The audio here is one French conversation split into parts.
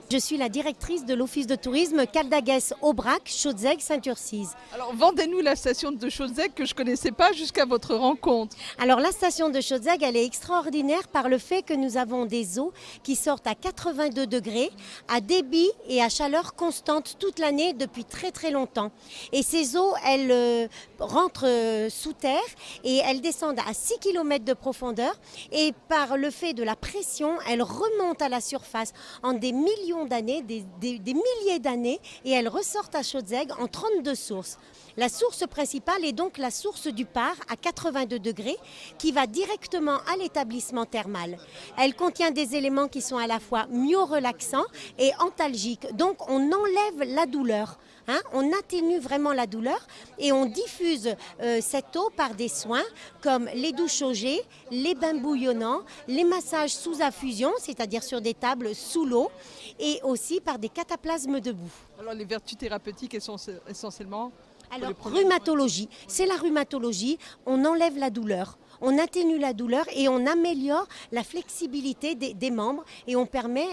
Je suis la directrice de l'Office de tourisme Caldagues-Aubrac, Chaudzeg, Saint-Urcise. Alors vendez-nous la station de Chaudzeg que je ne connaissais pas jusqu'à votre rencontre. Alors la station de Chaudzeg, elle est extraordinaire par le fait que nous avons des eaux qui sortent à 82 degrés, à débit et à chaleur constante toute l'année depuis très très longtemps. Et ces eaux, elles rentrent sous terre et elles descendent à 6 km de profondeur. Et par le fait de la pression, elles remontent à la surface en des millions d'années, des milliers d'années, et elles ressortent à Chaudzeg en 32 sources. La source principale est donc la source du Par à 82 degrés qui va directement à l'établissement thermal. Elle contient des éléments qui sont à la fois myorelaxants et antalgiques. Donc on enlève la douleur. On atténue vraiment la douleur et on diffuse cette eau par des soins comme les douches au jet, les bains bouillonnants, les massages sous infusion, c'est-à-dire sur des tables sous l'eau, et aussi par des cataplasmes debout. Alors les vertus thérapeutiques essentiellement? Alors, rhumatologie, c'est la rhumatologie, on enlève la douleur. On atténue la douleur et on améliore la flexibilité des membres et on permet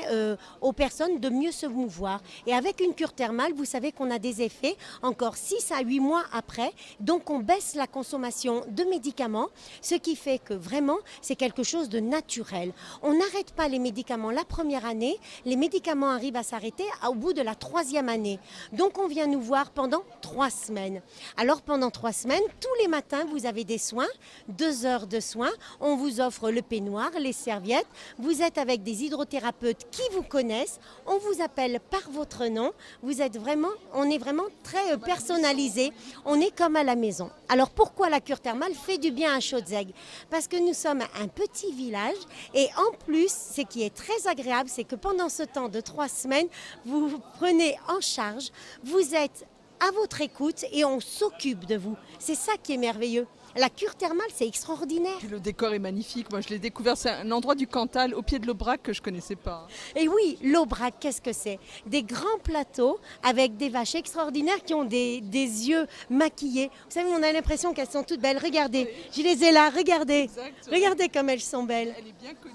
aux personnes de mieux se mouvoir. Et avec une cure thermale, vous savez qu'on a des effets encore 6 à 8 mois après. Donc on baisse la consommation de médicaments, ce qui fait que vraiment c'est quelque chose de naturel. On n'arrête pas les médicaments la première année, les médicaments arrivent à s'arrêter au bout de la 3e année. Donc on vient nous voir pendant 3 semaines. Alors pendant 3 semaines, tous les matins vous avez des soins, 2 heures de soins, on vous offre le peignoir, les serviettes, vous êtes avec des hydrothérapeutes qui vous connaissent, on vous appelle par votre nom, on est vraiment très personnalisé, on est comme à la maison. Alors pourquoi la cure thermale fait du bien à Chaudzeg? Parce que nous sommes un petit village et en plus, ce qui est très agréable, c'est que pendant ce temps de 3 semaines, vous vous prenez en charge, vous êtes à votre écoute et on s'occupe de vous. C'est ça qui est merveilleux. La cure thermale, c'est extraordinaire. Puis le décor est magnifique. Moi, je l'ai découvert. C'est un endroit du Cantal, au pied de l'Aubrac, que je ne connaissais pas. Et oui, l'Aubrac, qu'est-ce que c'est? Des grands plateaux avec des vaches extraordinaires qui ont des yeux maquillés. Vous savez, on a l'impression qu'elles sont toutes belles. Regardez, je les ai là, regardez. Exactement. Regardez comme elles sont belles. Elle est bien connue.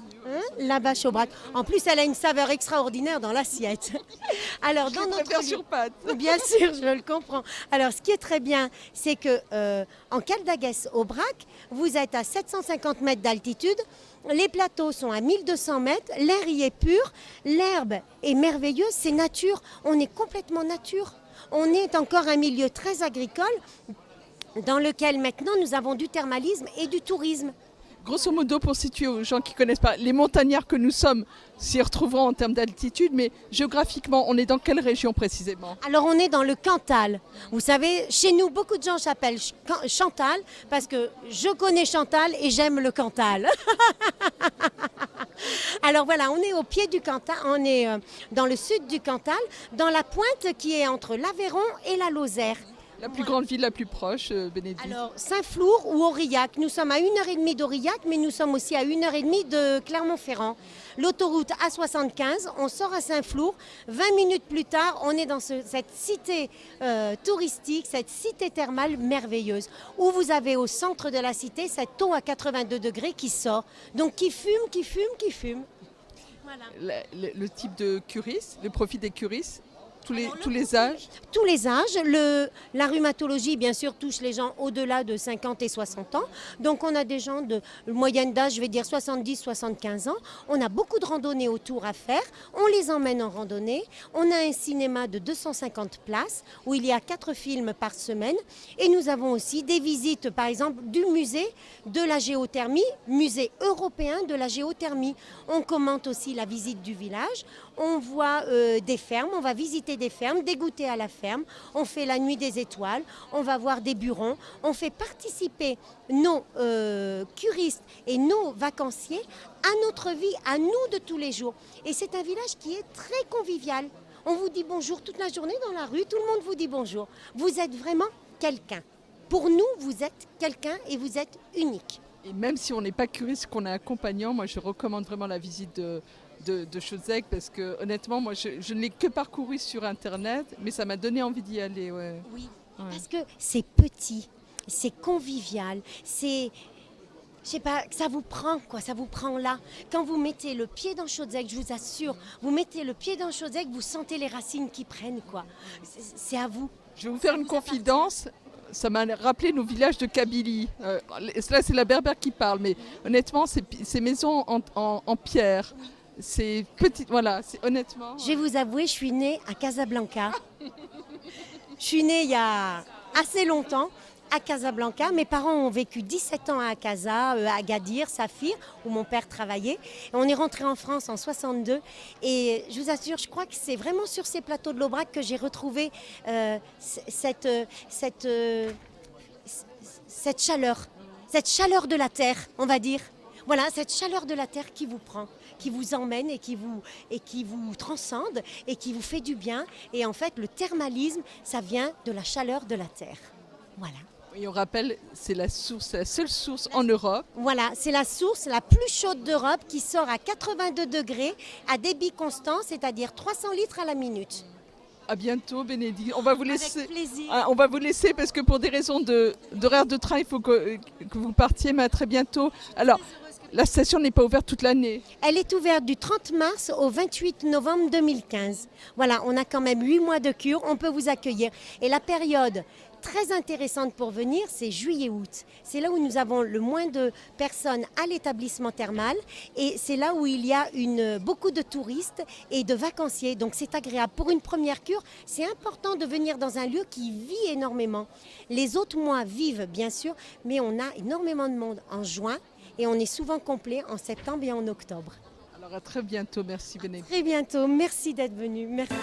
La vache au Aubrac. En plus, elle a une saveur extraordinaire dans l'assiette. Alors, dans notre sur pâte. Bien sûr, je le comprends. Alors, ce qui est très bien, c'est que en Caldagues-Aubrac, vous êtes à 750 mètres d'altitude. Les plateaux sont à 1200 mètres. L'air y est pur. L'herbe est merveilleuse. C'est nature. On est complètement nature. On est encore un milieu très agricole dans lequel maintenant nous avons du thermalisme et du tourisme. Grosso modo, pour situer aux gens qui ne connaissent pas, les montagnards que nous sommes s'y retrouveront en termes d'altitude, mais géographiquement, on est dans quelle région précisément? Alors on est dans le Cantal. Vous savez, chez nous, beaucoup de gens s'appellent Chantal parce que je connais Chantal et j'aime le Cantal. Alors voilà, on est au pied du Cantal, on est dans le sud du Cantal, dans la pointe qui est entre l'Aveyron et la Lozère. La plus grande ville la plus proche, Bénédicte? Alors, Saint-Flour ou Aurillac. Nous sommes à 1h30 d'Aurillac, mais nous sommes aussi à 1h30 de Clermont-Ferrand. L'autoroute A75, on sort à Saint-Flour. 20 minutes plus tard, on est dans cette cité touristique, cette cité thermale merveilleuse, où vous avez au centre de la cité cette eau à 82 degrés qui sort. Donc qui fume, qui fume, qui fume. Voilà. Le type de curis, le profit des curis? Tous les âges? Tous les âges. La rhumatologie, bien sûr, touche les gens au-delà de 50 et 60 ans. Donc, on a des gens de moyenne d'âge, je vais dire 70-75 ans. On a beaucoup de randonnées autour à faire. On les emmène en randonnée. On a un cinéma de 250 places où il y a 4 films par semaine. Et nous avons aussi des visites, par exemple, du musée de la géothermie, musée européen de la géothermie. On commente aussi la visite du village. On voit des fermes, on va visiter des fermes, dégoûter à la ferme. On fait la nuit des étoiles, on va voir des burons. On fait participer nos curistes et nos vacanciers à notre vie, à nous de tous les jours. Et c'est un village qui est très convivial. On vous dit bonjour toute la journée dans la rue, tout le monde vous dit bonjour. Vous êtes vraiment quelqu'un. Pour nous, vous êtes quelqu'un et vous êtes unique. Et même si on n'est pas curiste, qu'on est accompagnant, moi je recommande vraiment la visite de Chaudzeg parce que honnêtement, moi je ne l'ai que parcouru sur Internet, mais ça m'a donné envie d'y aller. Ouais. Oui, parce que c'est petit, c'est convivial, c'est je sais pas, que ça vous prend, quoi, ça vous prend là. Quand vous mettez le pied dans Chaudzec, je vous assure, vous mettez le pied dans Chaudzec, vous sentez les racines qui prennent, quoi. C'est à vous. Je vais vous faire une confidence. Ça m'a rappelé nos villages de Kabylie. Là, c'est la Berbère qui parle, mais honnêtement, ces maisons en pierre, c'est petite, voilà, c'est honnêtement. Je vais vous avouer, je suis née à Casablanca. Je suis née il y a assez longtemps à Casablanca. Mes parents ont vécu 17 ans à Casa, à Agadir, Saphir, où mon père travaillait. Et on est rentré en France en 62. Et je vous assure, je crois que c'est vraiment sur ces plateaux de l'Aubrac que j'ai retrouvé cette chaleur de la terre, on va dire. Voilà, cette chaleur de la terre qui vous prend, qui vous emmène et qui vous transcende et qui vous fait du bien. Et en fait, le thermalisme, ça vient de la chaleur de la terre. Voilà. Et on rappelle, c'est la seule source en Europe. Voilà, c'est la source la plus chaude d'Europe qui sort à 82 degrés à débit constant, c'est-à-dire 300 litres à la minute. À bientôt, Bénédicte. On va vous laisser. Avec plaisir. On va vous laisser parce que pour des raisons d'horaire de train, il faut que vous partiez, mais à très bientôt. Alors, la station n'est pas ouverte toute l'année. Elle est ouverte du 30 mars au 28 novembre 2015. Voilà, on a quand même 8 mois de cure, on peut vous accueillir. Et la période très intéressante pour venir, c'est juillet-août. C'est là où nous avons le moins de personnes à l'établissement thermal et c'est là où il y a beaucoup de touristes et de vacanciers. Donc c'est agréable. Pour une première cure, c'est important de venir dans un lieu qui vit énormément. Les autres mois vivent bien sûr, mais on a énormément de monde en juin et on est souvent complet en septembre et en octobre. Alors à très bientôt. Merci, Bénédicte. Très bientôt. Merci d'être venu. Merci.